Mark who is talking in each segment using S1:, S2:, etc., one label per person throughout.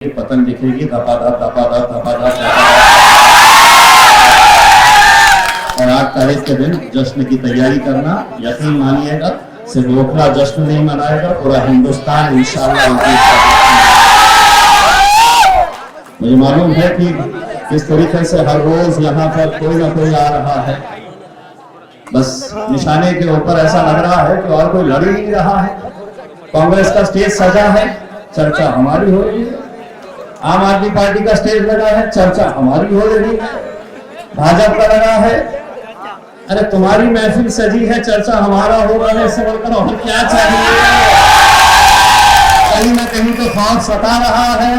S1: पतंग दिखेगी धपाधप धपाधप धपाधप। और 8 तारीख के दिन जश्न की तैयारी करना, यकीन मानिएगा सिर्फ ओखला जश्न नहीं मनाएगा, पूरा हिंदुस्तान इंशाअल्लाह। मुझे मालूम है कि किस तरीके से हर रोज यहाँ पर कोई ना कोई आ रहा है, बस निशाने के ऊपर ऐसा लग रहा है कि और कोई लड़ ही नहीं रहा है। कांग्रेस का स्टेज सजा है, चर्चा हमारी हो रही है। आम आदमी पार्टी का स्टेज लगा है, चर्चा हमारी हो रही है। भाजपा का लगा है, अरे तुम्हारी महफिल सजी है, चर्चा हमारा हो रहा है। इससे बोलकर और क्या चाहिए? कहीं ना कहीं तो खौफ सता रहा है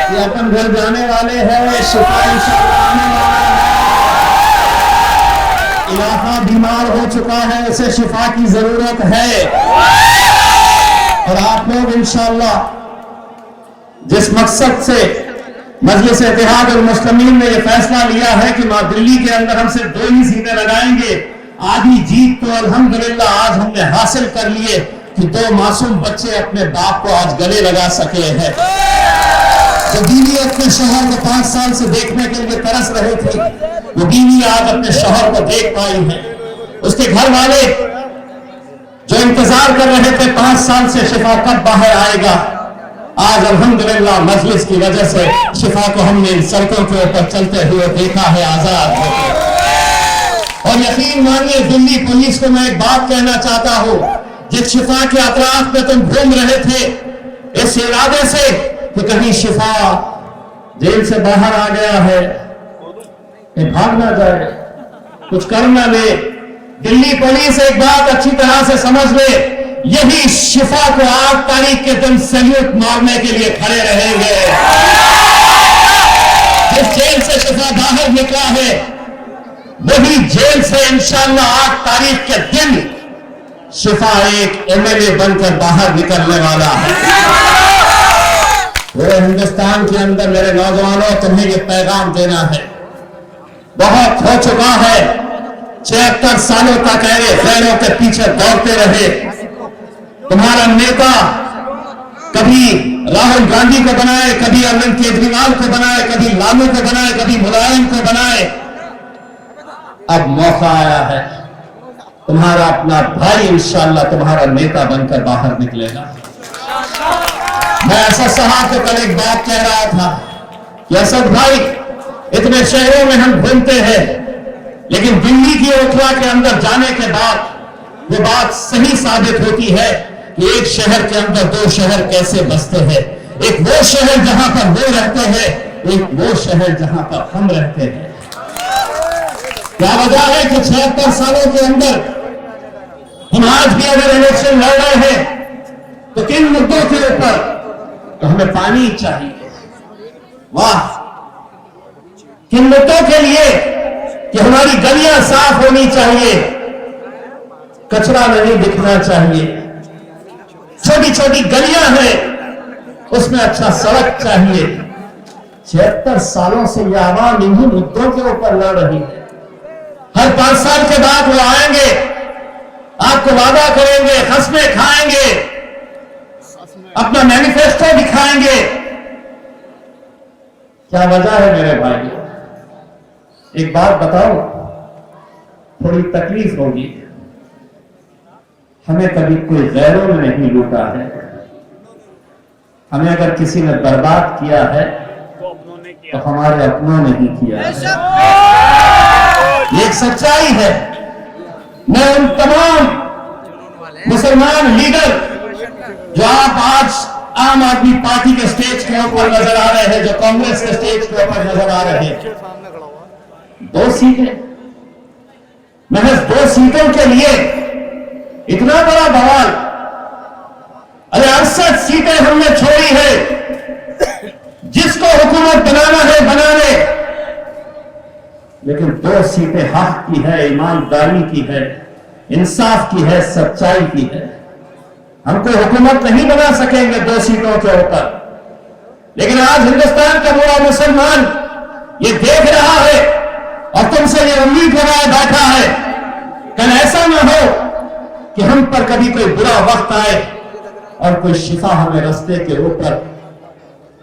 S1: कि अपन घर जाने वाले हैं, शिफा इंशाअल्लाह आने वाला है। इलाका बीमार हो चुका है, उसे शिफा की जरूरत है। और आप लोग इंशाअल्लाह जिस मकसद से मजलिस इत्तेहाद और मुस्लिमीन ने यह फैसला लिया है कि दिल्ली के अंदर हम सिर्फ 2 ही सीटें लगाएंगे, आधी जीत तो अल्हम्दुलिल्लाह आज हमने हासिल कर लिए कि 2 मासूम बच्चे अपने बाप को आज गले लगा सके हैं। जो बीवी अपने शौहर को 5 साल से देखने के लिए तरस रहे थे, वो बीवी आज अपने शौहर को देख पाई है। उसके घर वाले जो इंतजार कर रहे थे 5 साल से शिफा कब बाहर आएगा, आज अल्हम्दुलिल्लाह मजलिस की वजह से शिफा को हमने इन सड़कों के ऊपर चलते हुए देखा है, आजाद होकर। और यकीन मानिए दिल्ली पुलिस को मैं एक बात कहना चाहता हूं, जिस शिफा के अतराफ में तुम घूम रहे थे इस इरादे से कि कहीं शिफा जेल से बाहर आ गया है, भाग ना जाए, कुछ कर ना ले, दिल्ली पुलिस एक बात अच्छी तरह से समझ ले, यही शिफा को 8 तारीख के दिन सैल्यूट मारने के लिए खड़े रहेंगे। जिस जेल से शिफा बाहर निकला है, वही जेल से इंशाअल्लाह 8 तारीख के दिन शिफा एक एमएलए बनकर बाहर निकलने वाला है। पूरे हिंदुस्तान के अंदर मेरे नौजवानों, तुम्हें ये पैगाम देना है, बहुत हो चुका है। 76 सालों तक ऐरे गैरों के पीछे दौड़ते रहे। तुम्हारा नेता कभी राहुल गांधी को बनाए, कभी अरविंद केजरीवाल को बनाए, कभी लालू को बनाए, कभी मुलायम को बनाए। अब मौका आया है, तुम्हारा अपना भाई इंशाअल्लाह तुम्हारा नेता बनकर बाहर निकलेगा। मैं असद साहब को कल एक बात कह रहा था कि असद भाई, इतने शहरों में हम घूमते हैं, लेकिन दिल्ली की ओखला के अंदर जाने के बाद वो बात सही साबित होती है कि एक शहर के अंदर 2 शहर कैसे बसते हैं। एक वो शहर जहां पर वो रहते हैं, एक वो शहर जहां पर हम रहते हैं। क्या वजह है कि 76 सालों के अंदर हम आज भी अगर इलेक्शन लड़ रहे हैं तो किन मुद्दों के ऊपर? तो हमें पानी चाहिए, वाह, किन मुद्दों के लिए कि हमारी गलियां साफ होनी चाहिए, कचरा नहीं दिखना चाहिए, छोटी छोटी गलियां हैं उसमें अच्छा सड़क चाहिए। 76 सालों से ये आवाम इन्हीं मुद्दों के ऊपर लड़ रही है। हर 5 साल के बाद वो आएंगे, आपको वादा करेंगे, खसमें खाएंगे, अपना मैनिफेस्टो दिखाएंगे। क्या वजह है मेरे भाई? एक बात बताओ, थोड़ी तकलीफ होगी, हमें कभी कोई गैरों ने नहीं लूटा है। हमें अगर किसी ने बर्बाद किया है तो हमारे अपनों ने ही किया है। ये एक सच्चाई है। मैं उन तमाम मुसलमान लीडर जो आप आज आम आदमी पार्टी के स्टेज के ऊपर नजर आ रहे हैं, जो कांग्रेस के स्टेज के ऊपर नजर आ रहे हैं, 2 सीटें, महज 2 सीटों के लिए इतना बड़ा बवाल। अरे 68 सीटें हमने छोड़ी है, जिसको हुकूमत बनाना है बना ले, लेकिन 2 सीटें हक की है, ईमानदारी की है, इंसाफ की है, सच्चाई की है। हमको हुकूमत नहीं बना सकेंगे 2 सीटों के ऊपर, लेकिन आज हिंदुस्तान का पूरा मुसलमान ये देख रहा है और तुमसे ये उम्मीद लगाए बैठा है, कल ऐसा ना हो कि हम पर कभी कोई बुरा वक्त आए और कोई शिफा हमें रास्ते के ऊपर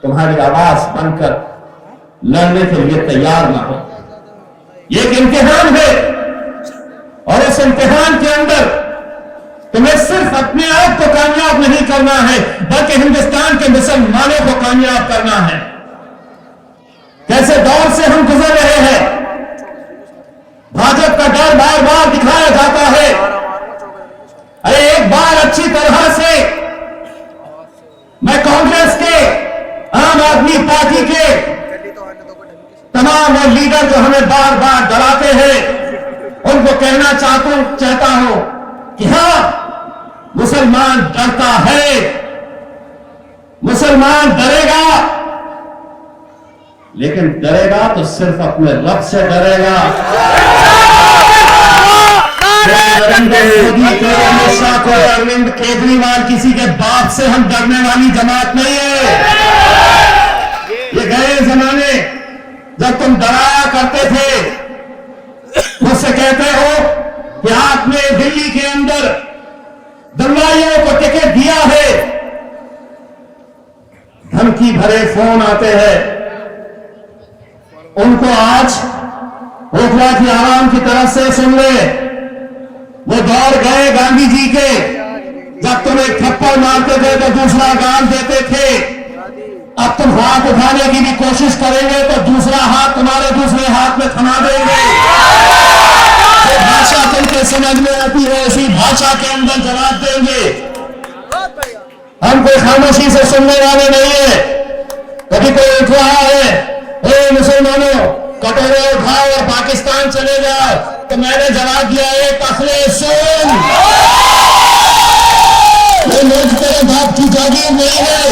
S1: तुम्हारी आवाज बनकर लड़ने के लिए तैयार ना हो। ये एक इम्तिहान है और इस इम्तिहान के अंदर तुम्हें सिर्फ अपने आप को कामयाब नहीं करना है बल्कि हिंदुस्तान के मुसलमानों को कामयाब करना है। कैसे दौर से हम गुजर रहे हैं, भाजपा का डर बार बार दिखाया जाता है। अरे एक बार अच्छी तरह से मैं कांग्रेस के, आम आदमी पार्टी के तमाम लीडर जो हमें बार बार डराते हैं उनको कहना चाहता हूं कि हां, मुसलमान डरता है, मुसलमान डरेगा, लेकिन डरेगा तो सिर्फ अपने रब से डरेगा। नरेंद्र मोदी को, अमित शाह को, अरविंद केजरीवाल, किसी के बाप से हम डरने वाली जमात नहीं है। ये गए जमाने जब तुम डराया करते थे, मुझसे कहते हो कि आपने दिल्ली के अंदर दंगाइयों को टिकट दिया है, धमकी भरे फोन आते हैं। उनको आज ओखला की आवाम की तरफ से सुन ले। वो दौर गए गांधी जी के, जब तुम एक थप्पड़ मारते थे तो दूसरा गाल देते थे। अब तुम हाथ उठाने की भी कोशिश करेंगे तो दूसरा हाथ तुम्हारे दूसरे हाथ में थमा देंगे। जो भाषा तुमको समझ में आती है उसी भाषा के अंदर जवाब देंगे। हम कोई खामोशी से सुनने वाले नहीं है। कभी कोई उठ रहा है, ए मुसलमानों कटोरे उठाओ और पाकिस्तान चले जाओ, तो मैंने जवाब दिया, एक पखले सुन, ये मुझ तेरे बाप की जागीर नहीं है।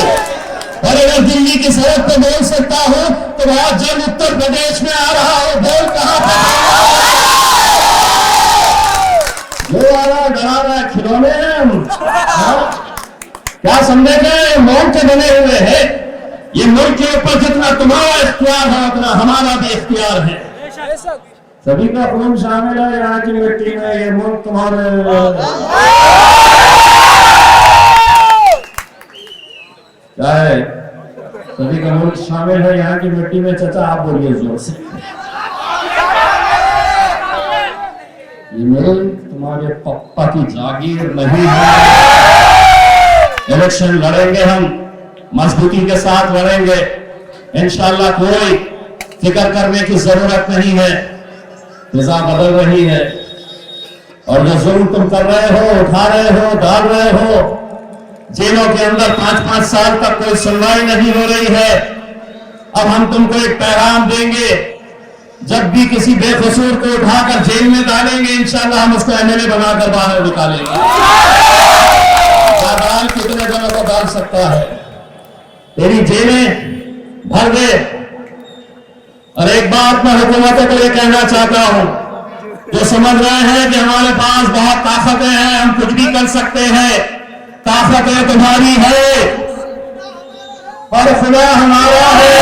S1: और अगर दिल्ली की सड़क पर बोल सकता हूं तो बहुत जल्द उत्तर प्रदेश में आ रहा हो, बोल कहां पर जो आ रहा डरा रहा है, खिलौने हैं। क्या समझेंगे, मौन के बने हुए हैं। ये मुल्क के ऊपर जितना तुम्हारा इख्तियार है उतना हमारा भी इख्तियार है। सभी का खून शामिल है यहाँ की मिट्टी में, ये मुल्क तुम्हारे। क्या है, सभी का मुल्क शामिल है यहाँ की मिट्टी में। चाचा आप बोलिए जोर से। ये मुल्क तुम्हारे पप्पा की जागीर नहीं है। इलेक्शन लड़ेंगे हम, मजबूती के साथ लड़ेंगे इंशाअल्लाह। कोई फिक्र करने की जरूरत नहीं है, फिजा बदल रही है। और जो जुल्म तुम कर रहे हो, उठा रहे हो, डाल रहे हो, जेलों के अंदर 5-5 साल तक कोई सुनवाई नहीं हो रही है। अब हम तुमको एक पैगाम देंगे, जब भी किसी बेकसूर को उठाकर जेल में डालेंगे इंशाअल्लाह हम उसको एमएलए बनाकर बाहर निकालेंगे। डाल कितने जनों को डाल सकता है, तेरी जेलें भर दे। और एक बात मैं हुकूमतों को यह कहना चाहता हूं, जो समझ रहे हैं कि हमारे पास बहुत ताकतें हैं, हम कुछ भी कर सकते हैं, ताकतें तुम्हारी है और खुदा हमारा है।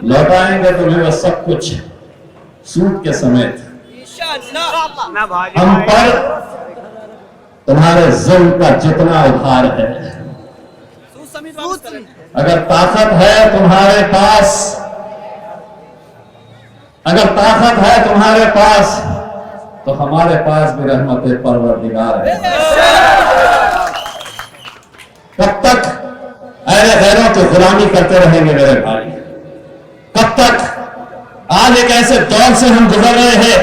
S1: लौटाएंगे तुम्हें वो सब कुछ सूद के समेत। हम पर तुम्हारे जुल्म का जितना उधार है, अगर ताकत है तुम्हारे पास, अगर ताकत है तुम्हारे पास, तो हमारे पास भी रहमत परवरदिगार है। कब तक अहले गैरों की गुलामी करते रहेंगे मेरे भाई? कब तक? आज एक ऐसे दौर से हम गुजर रहे हैं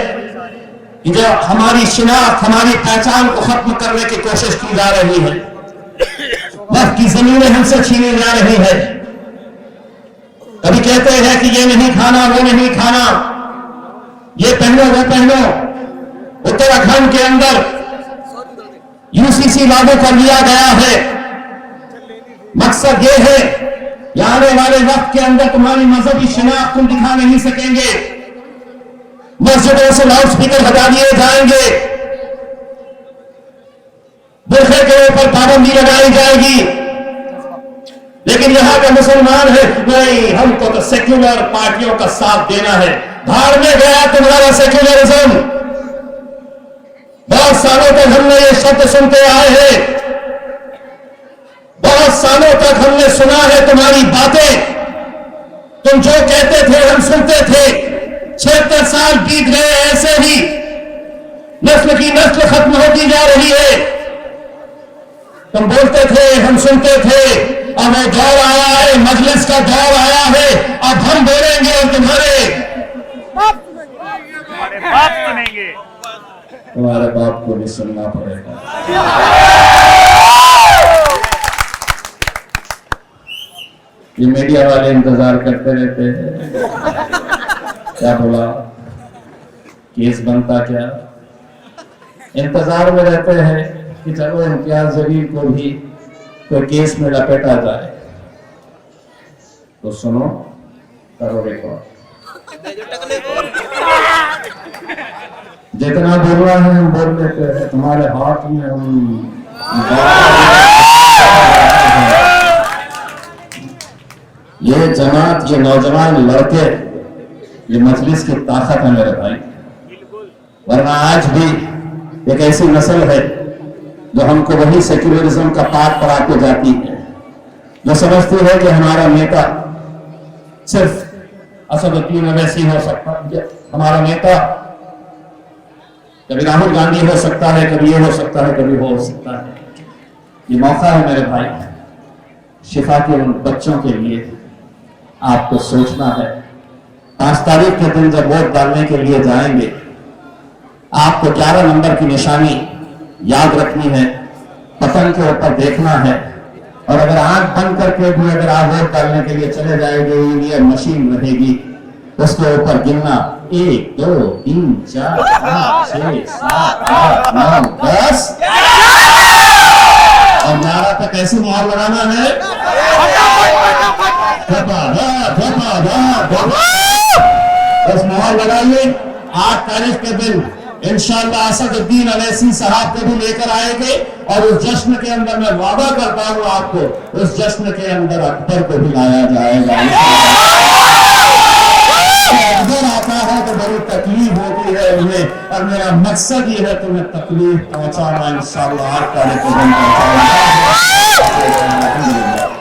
S1: कि जो हमारी शिनाख्त, हमारी पहचान को खत्म करने की कोशिश की जा रही है। वक्त की जमीनें हमसे छीनी जा रही है। कभी कहते हैं कि ये नहीं खाना, वो नहीं खाना, ये पहनो, वो पहनो। उत्तराखंड के अंदर यूसीसी लागू कर लिया गया है। मकसद ये है कि आने वाले वक्त के अंदर तुम्हारी मजहबी शिनाख्त तुम दिखा नहीं सकेंगे। मस्जिदों से लाउड स्पीकर हटा दिए जाएंगे, बुरखे के ऊपर पाबंदी लगाई जाएगी। लेकिन यहां के मुसलमान है, नहीं, हमको तो सेक्युलर पार्टियों का साथ देना है। भाड़ में गया तुम्हारा सेक्युलरिज्म। बहुत सालों तक हमने ये शब्द सुनते आए हैं, बहुत सालों तक हमने सुना है तुम्हारी बातें, तुम जो कहते थे हम सुनते थे। 76 साल बीत गए ऐसे ही, नस्ल की नस्ल खत्म होती जा रही है। तुम बोलते थे हम सुनते थे, अब वो दौर आया है, मजलिस का दौर आया है, अब हम बोलेंगे और तुम्हारे
S2: बाप सुनेंगे,
S1: तुम्हारे बाप को भी सुनना पड़ेगा। ये मीडिया वाले इंतजार करते रहते हैं, क्या बोला, केस बनता क्या, इंतजार में रहते हैं कि चलो इम्तियाज जलील को भी कोई केस में लपेटा जाए। तो सुनो, करो रिकॉर्ड, जितना बोलना है हम बोल लेते हैं, तुम्हारे हाथ में हम ये जमात, ये नौजवान लड़के, ये मजलिस की ताकत है मेरे भाई। वरना आज भी एक ऐसी नस्ल है जो हमको वही सेक्युलरिज्म का पाठ पढ़ा के जाती है, जो समझती है कि हमारा नेता सिर्फ असदुद्दीन अवैसी हो सकता है, हमारा नेता कभी राहुल गांधी हो सकता है, कभी ये हो सकता है, कभी वो हो सकता है। ये मौका है मेरे भाई, शिफा के उन बच्चों के लिए आपको सोचना है। 5 तारीख के दिन जब वोट डालने के लिए जाएंगे, आपको 11 नंबर की निशानी याद रखनी है, पतंग के ऊपर देखना है, और अगर आंख बंद करके भी अगर आप वोट डालने के लिए चले जाएंगे, ये मशीन रहेगी, उसके ऊपर गिनना 1 2 3 4 5 6 7 8 9 10, और नारा तक कैसे मुहर लगाना है, बस मुहर लगाइए। 8 तारीख के दिन इंशाअल्लाह असदुद्दीन अवैसी साहब को भी लेकर आएंगे, और उस जश्न के अंदर मैं वादा करता हूं आपको, उस जश्न के अंदर अकबर को भी लाया जाएगा। अकबर आता है तो बड़ी तकलीफ होती है उन्हें, और मेरा मकसद ये है तुम्हें तकलीफ पहुंचाना, इंशाअल्लाह 8 तारीख को दिन पहुंचाऊंगा।